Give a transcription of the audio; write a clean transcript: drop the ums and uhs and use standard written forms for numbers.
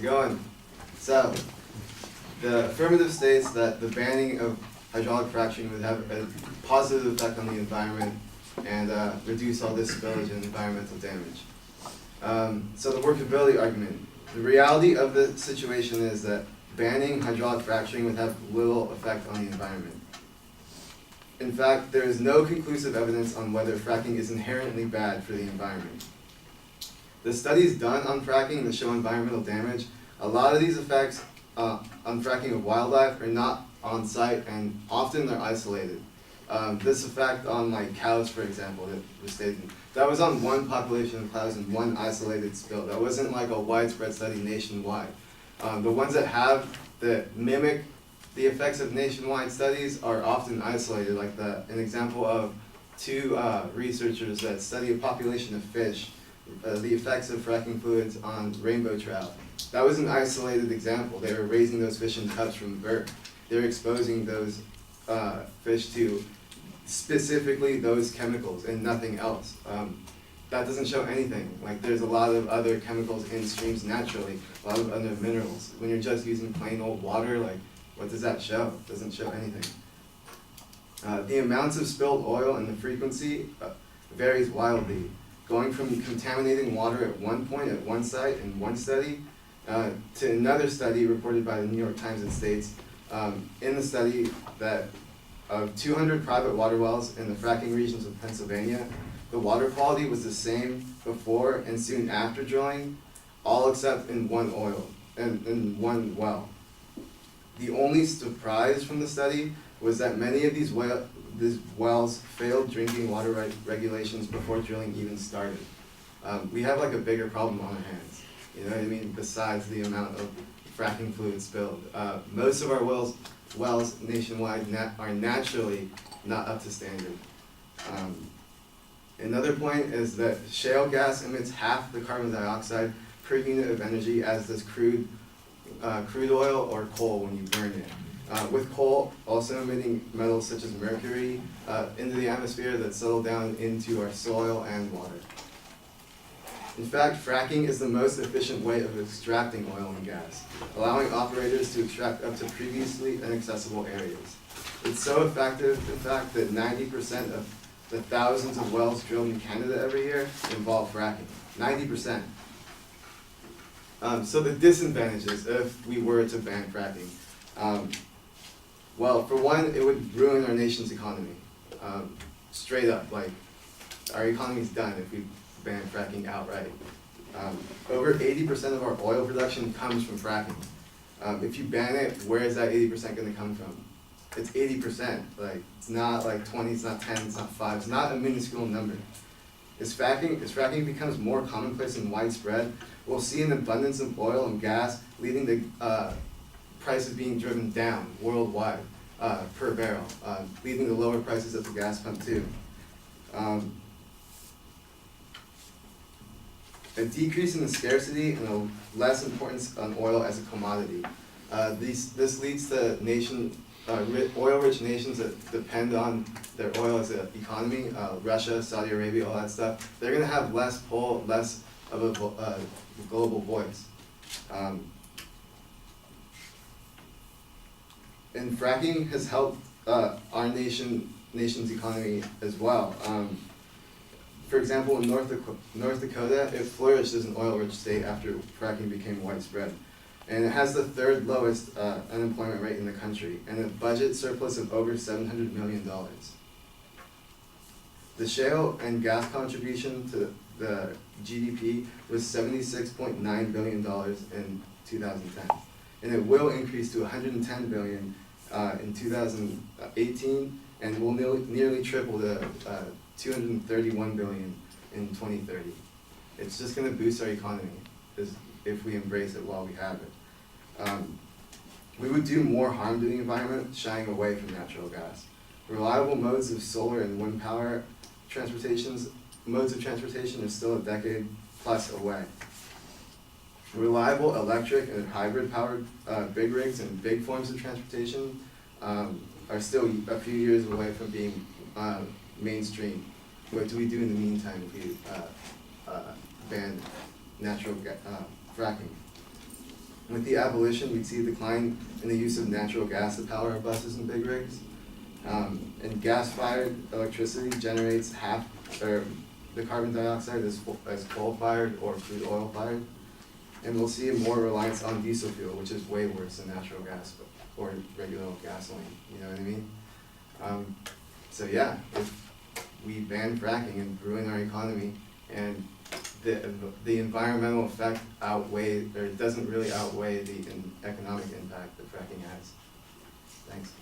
it going? So, the affirmative states that the banning of hydraulic fracturing would have a positive effect on the environment and reduce all this spillage and environmental damage. So the workability argument. The reality of the situation is that banning hydraulic fracturing would have little effect on the environment. In fact, there is no conclusive evidence on whether fracking is inherently bad for the environment. The studies done on fracking that show environmental damage, a lot of these effects on fracking of wildlife are not on site and often they're isolated. This effect on like cows, for example, that was stated, that was on one population of cows in one isolated spill. That wasn't like a widespread study nationwide. The ones that mimic the effects of nationwide studies are often isolated, like an example of two researchers that study a population of fish, the effects of fracking fluids on rainbow trout. That was an isolated example. They were raising those fish in tubs from birth. They're exposing those fish to specifically those chemicals and nothing else. That doesn't show anything. Like there's a lot of other chemicals in streams naturally, a lot of other minerals. When you're just using plain old water, like what does that show? It doesn't show anything. The amounts of spilled oil and the frequency varies wildly, going from contaminating water at one point at one site in one study to another study reported by the New York Times that states in the study that of 200 private water wells in the fracking regions of Pennsylvania, the water quality was the same before and soon after drilling, all except in one one well. The only surprise from the study was that many of these wells failed drinking water regulations before drilling even started. We have like a bigger problem on our hands, you know what I mean, besides the amount of fracking fluid spilled. Most of our wells nationwide are naturally not up to standard. Another point is that shale gas emits half the carbon dioxide per unit of energy as does crude oil or coal when you burn it. With coal also emitting metals such as mercury into the atmosphere that settle down into our soil and water. In fact, fracking is the most efficient way of extracting oil and gas, allowing operators to extract up to previously inaccessible areas. It's so effective, in fact, that 90% of the thousands of wells drilled in Canada every year involve fracking. 90%. So the disadvantages if we were to ban fracking. Well, for one, it would ruin our nation's economy. Straight up, like, our economy's done if we ban fracking outright. Over 80% of our oil production comes from fracking. If you ban it, where is that 80% going to come from? It's 80%. Like, it's not like 20, it's not 10, it's not 5, it's not a minuscule number. As fracking becomes more commonplace and widespread, we'll see an abundance of oil and gas leading to prices being driven down worldwide per barrel, leading to lower prices at the gas pump too. A decrease in the scarcity and a less importance on oil as a commodity. This leads to oil-rich nations that depend on their oil as an economy, Russia, Saudi Arabia, all that stuff. They're going to have less pull, less of a global voice. And fracking has helped our nation's economy as well. For example, in North Dakota, it flourished as an oil-rich state after fracking became widespread. And it has the third lowest unemployment rate in the country, and a budget surplus of over $700 million. The shale and gas contribution to the GDP was $76.9 billion in 2010, and it will increase to $110 billion in 2018, and will nearly triple to $231 billion in 2030. It's just going to boost our economy if we embrace it while we have it. We would do more harm to the environment shying away from natural gas. Reliable modes of solar and wind power modes of transportation are still a decade plus away. Reliable electric and hybrid powered big rigs and big forms of transportation are still a few years away from being mainstream. What do we do in the meantime if we ban natural fracking? With the abolition, we'd see a decline in the use of natural gas to power our buses and big rigs. And gas-fired electricity generates half, or the carbon dioxide as coal-fired or crude oil-fired. And we'll see more reliance on diesel fuel, which is way worse than natural gas or regular old gasoline, you know what I mean? So yeah, if we ban fracking and ruin our economy, and the environmental effect doesn't really outweigh the economic impact that fracking has. Thanks.